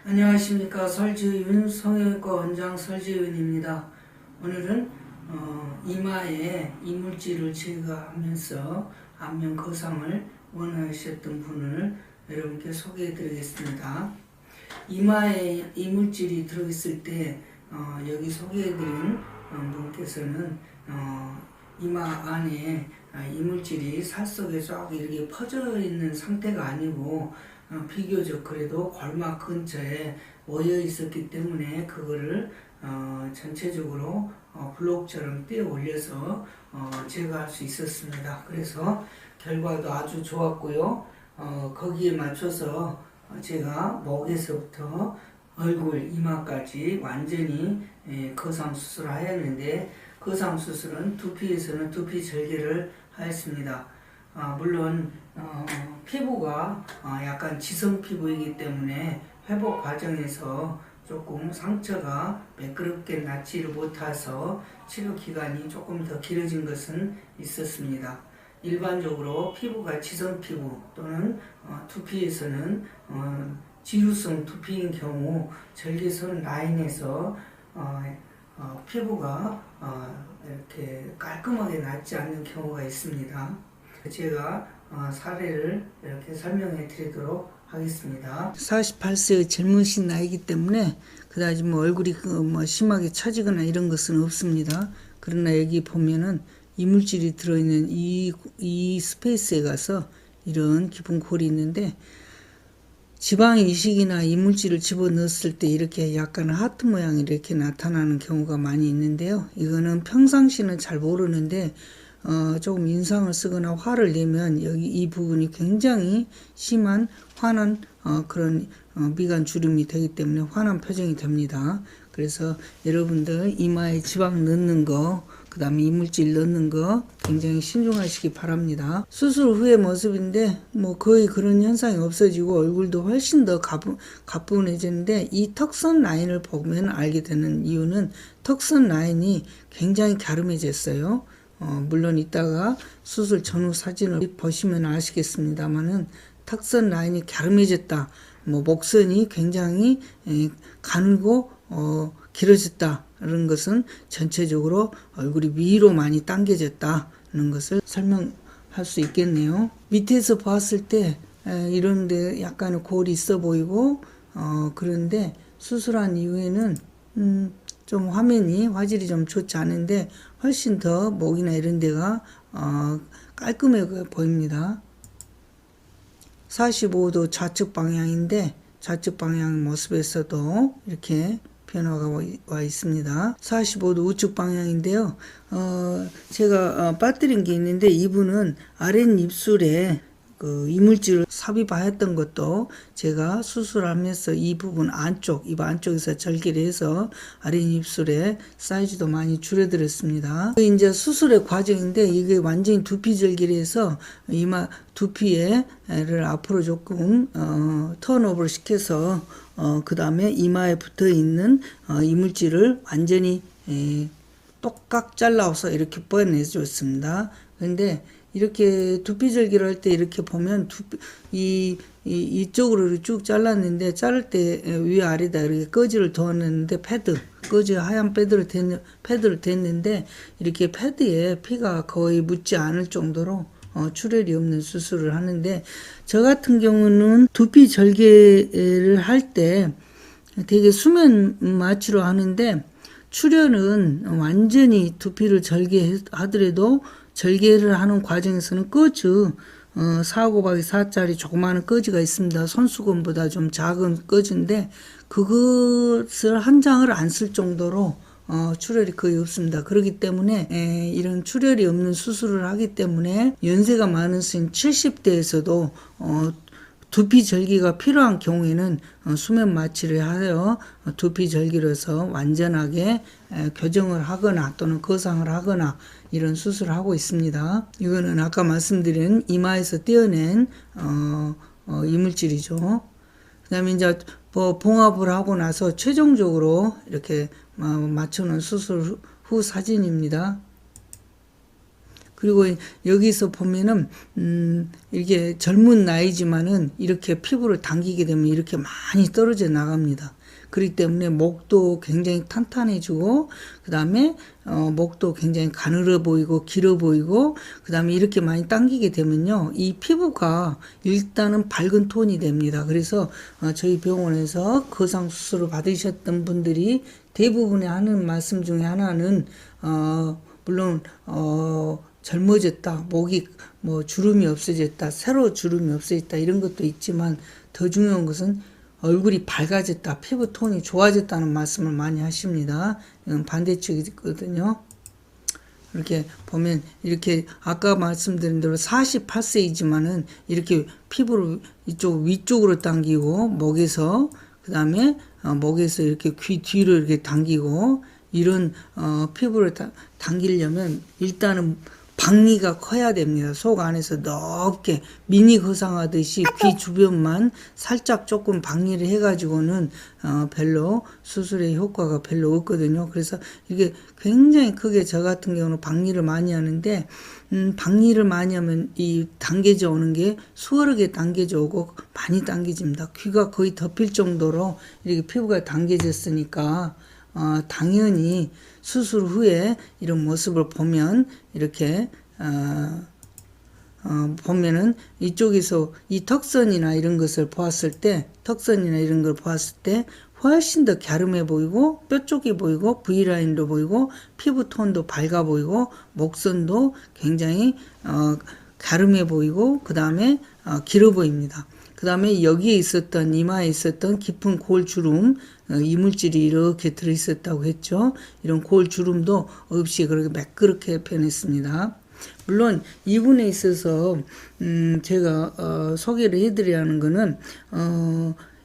안녕하십니까. 설지윤 성형외과 원장 설지윤입니다. 오늘은 이마에 이물질을 제거하면서 안면 거상을 원하셨던 분을 여러분께 소개해 드리겠습니다. 이마에 이물질이 들어있을 때 여기 소개해 드린 분께서는 이마 안에 이물질이 살 속에 쫙 이렇게 퍼져 있는 상태가 아니고 비교적 그래도 골막 근처에 모여 있었기 때문에 그거를 전체적으로 블록처럼 떼어 올려서 제거할 수 있었습니다. 그래서 결과도 아주 좋았고요. 거기에 맞춰서 제가 목에서부터 얼굴, 이마까지 완전히 거상 수술을 하였는데, 거상 수술은 두피에서는 두피 절개를 하였습니다. 물론 피부가 약간 지성 피부이기 때문에 회복 과정에서 조금 상처가 매끄럽게 낫지를 못해서 치료 기간이 조금 더 길어진 것은 있었습니다. 일반적으로 피부가 지성 피부 또는 두피에서는 지루성 두피인 경우 절개선 라인에서 피부가 이렇게 깔끔하게 낫지 않는 경우가 있습니다. 제가 사례를 이렇게 설명해 드리도록 하겠습니다. 48세의 젊으신 나이기 때문에 그다지 얼굴이 심하게 처지거나 이런 것은 없습니다. 그러나 여기 보면은 이물질이 들어있는 이 스페이스에 가서 이런 깊은 골이 있는데, 지방 이식이나 이물질을 집어넣었을 때 이렇게 약간 하트 모양이 이렇게 나타나는 경우가 많이 있는데요. 이거는 평상시는 잘 모르는데 조금 인상을 쓰거나 화를 내면 여기 이 부분이 굉장히 심한 화난 그런 미간 주름이 되기 때문에 화난 표정이 됩니다. 그래서 여러분들 이마에 지방 넣는 거, 그 다음에 이물질 넣는 거 굉장히 신중하시기 바랍니다. 수술 후의 모습인데 거의 그런 현상이 없어지고 얼굴도 훨씬 더 가뿐해지는데, 이 턱선 라인을 보면 알게 되는 이유는 턱선 라인이 굉장히 갸름해졌어요. 물론 이따가 수술 전후 사진을 보시면 아시겠습니다만은 턱선 라인이 갸름해졌다, 목선이 굉장히 가늘고 길어졌다, 이런 것은 전체적으로 얼굴이 위로 많이 당겨졌다는 것을 설명할 수 있겠네요. 밑에서 봤을 때 이런데 약간의 골이 있어 보이고 그런데 수술한 이후에는 좀 화질이 좀 좋지 않은데 훨씬 더 목이나 이런 데가 깔끔해 보입니다. 45도 좌측 방향인데 좌측 방향 모습에서도 이렇게 변화가 와 있습니다. 45도 우측 방향인데요. 제가 빠뜨린 게 있는데, 이분은 아랫입술에 그 이물질을 삽입하였던 것도 제가 수술하면서 이 부분 안쪽, 입 안쪽에서 절개를 해서 아랫입술의 사이즈도 많이 줄여드렸습니다. 이제 수술의 과정인데, 이게 완전히 두피 절개를 해서 이마 두피를 앞으로 조금 턴오버를 시켜서 그 다음에 이마에 붙어 있는 이물질을 완전히 똑깍 잘라서 이렇게 뻗어내줬습니다. 근데 이렇게 두피 절개를 할 때 이렇게 보면 이쪽으로 쭉 잘랐는데, 자를 때 위아래다 이렇게 꺼지를 뒀는데 꺼지 하얀 패드를 댔는데 이렇게 패드에 피가 거의 묻지 않을 정도로 출혈이 없는 수술을 하는데, 저 같은 경우는 두피 절개를 할 때 되게 수면 마취로 하는데, 출혈은 완전히 두피를 절개하더라도 절개를 하는 과정에서는 꺼즈 사고박이 4짜리 조그마한 꺼즈가 있습니다. 손수건보다 좀 작은 꺼즈인데 그것을 한 장을 안 쓸 정도로 출혈이 거의 없습니다. 그렇기 때문에 이런 출혈이 없는 수술을 하기 때문에 연세가 많으신 70대에서도 두피 절개가 필요한 경우에는 수면 마취를 하여 두피 절개로서 완전하게 교정을 하거나 또는 거상을 하거나 이런 수술을 하고 있습니다. 이거는 아까 말씀드린 이마에서 떼어낸 이물질이죠. 그 다음에 이제 봉합을 하고 나서 최종적으로 이렇게 맞춰놓은 수술 후 사진입니다. 그리고 여기서 보면은 이게 젊은 나이지만은 이렇게 피부를 당기게 되면 이렇게 많이 떨어져 나갑니다. 그렇기 때문에 목도 굉장히 탄탄해지고 그 다음에 목도 굉장히 가늘어 보이고 길어 보이고 그 다음에 이렇게 많이 당기게 되면요 이 피부가 일단은 밝은 톤이 됩니다. 그래서 저희 병원에서 거상 수술을 받으셨던 분들이 대부분이 하는 말씀 중에 하나는 물론 젊어졌다, 목이 뭐 주름이 없어졌다, 새로 주름이 없어졌다 이런 것도 있지만 더 중요한 것은 얼굴이 밝아졌다, 피부 톤이 좋아졌다는 말씀을 많이 하십니다. 이건 반대쪽이거든요. 이렇게 보면 이렇게 아까 말씀드린 대로 48세이지만은 이렇게 피부를 이쪽 위쪽으로 당기고 목에서 그 다음에 목에서 이렇게 귀 뒤로 이렇게 당기고 이런 피부를 당기려면 일단은 박리가 커야 됩니다. 속 안에서 넓게 미니 거상하듯이 귀 주변만 살짝 조금 박리를 해가지고는 별로 수술의 효과가 별로 없거든요. 그래서 이게 굉장히 크게 저 같은 경우는 박리를 많이 하는데 박리를 많이 하면 이 당겨져 오는 게 수월하게 당겨져 오고 많이 당겨집니다. 귀가 거의 덮일 정도로 이렇게 피부가 당겨졌으니까 당연히 수술 후에 이런 모습을 보면 이렇게 보면은 이쪽에서 이 턱선이나 이런 것을 보았을 때 훨씬 더 갸름해 보이고 뼈 쪽이 보이고 V라인도 보이고 피부톤도 밝아 보이고 목선도 굉장히 갸름해 보이고 그 다음에 길어 보입니다. 그 다음에 여기에 있었던 이마에 있었던 깊은 골주름 이물질이 이렇게 들어있었다고 했죠. 이런 골주름도 없이 그렇게 매끄럽게 변했습니다. 물론 이분에 있어서 제가 소개를 해드려야 하는 거는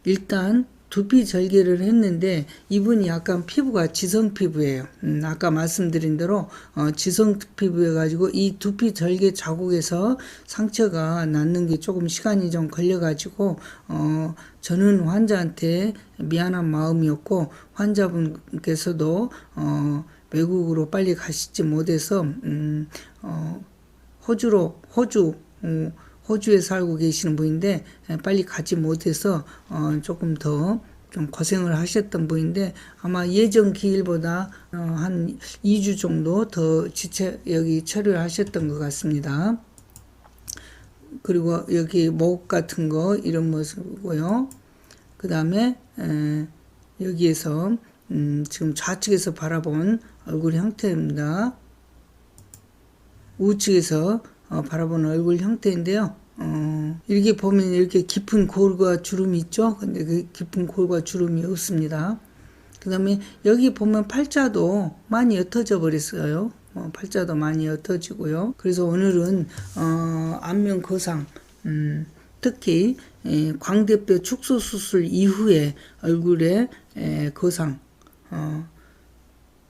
일단 두피 절개를 했는데 이분이 약간 피부가 지성 피부예요. 아까 말씀드린 대로 지성 피부여 가지고 이 두피 절개 자국에서 상처가 낫는 게 조금 시간이 좀 걸려 가지고 저는 환자한테 미안한 마음이었고 환자분께서도 외국으로 빨리 가시지 못해서 호주에 살고 계시는 분인데 빨리 가지 못해서 조금 더 좀 고생을 하셨던 분인데 아마 예정 기일보다 한 2주 정도 더 여기 처리를 하셨던 것 같습니다. 그리고 여기 목 같은 거 이런 모습이고요. 그 다음에 여기에서 지금 좌측에서 바라본 얼굴 형태입니다. 우측에서 바라보는 얼굴 형태인데요. 이렇게 보면 이렇게 깊은 골과 주름이 있죠. 근데 그 깊은 골과 주름이 없습니다. 그 다음에 여기 보면 팔자도 많이 옅어져 버렸어요. 팔자도 많이 옅어지고요. 그래서 오늘은 안면 거상, 특히 광대뼈 축소 수술 이후에 얼굴의 거상,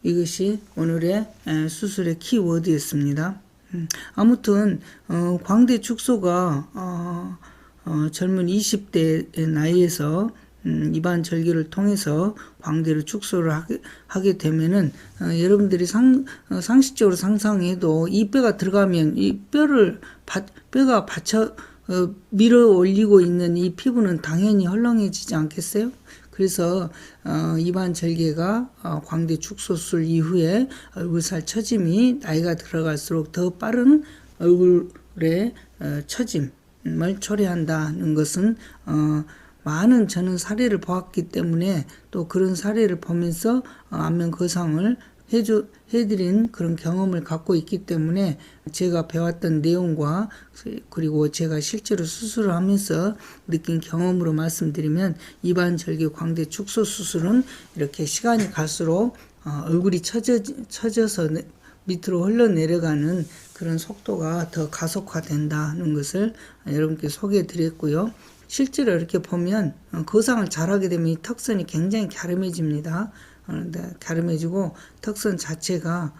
이것이 오늘의 수술의 키워드였습니다. 아무튼 광대 축소가 젊은 20대 나이에서 입안 절개를 통해서 광대를 축소를 하게 되면은 여러분들이 상식적으로 상상해도 이 뼈가 들어가면 이 뼈가 받쳐 밀어 올리고 있는 이 피부는 당연히 헐렁해지지 않겠어요? 그래서 입안 절개가 광대 축소술 이후에 얼굴살 처짐이 나이가 들어갈수록 더 빠른 얼굴의 처짐을 초래한다는 것은 많은 저는 사례를 보았기 때문에 또 그런 사례를 보면서 안면 거상을 해드린 그런 경험을 갖고 있기 때문에 제가 배웠던 내용과 그리고 제가 실제로 수술을 하면서 느낀 경험으로 말씀드리면 입안 절개 광대 축소 수술은 이렇게 시간이 갈수록 얼굴이 처져서 밑으로 흘러내려가는 그런 속도가 더 가속화된다는 것을 여러분께 소개해 드렸고요. 실제로 이렇게 보면 거상을 잘하게 되면 이 턱선이 굉장히 갸름해집니다. 갸름해지고 턱선 자체가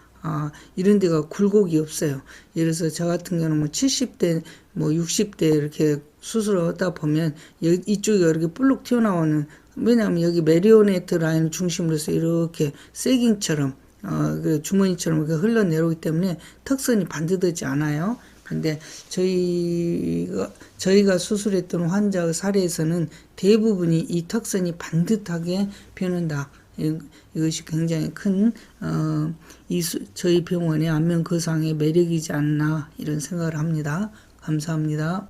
이런 데가 굴곡이 없어요. 예를 들어서 저 같은 경우는 뭐 70대, 뭐 60대 이렇게 수술을 하다 보면 이쪽이 이렇게 볼록 튀어나오는, 왜냐하면 여기 메리오네트 라인을 중심으로 해서 이렇게 세깅처럼 그 주머니처럼 이렇게 흘러내려오기 때문에 턱선이 반듯하지 않아요. 근데 저희가 수술했던 환자의 사례에서는 대부분이 이 턱선이 반듯하게 변한다. 이것이 굉장히 큰 저희 병원의 안면 거상의 매력이지 않나 이런 생각을 합니다. 감사합니다.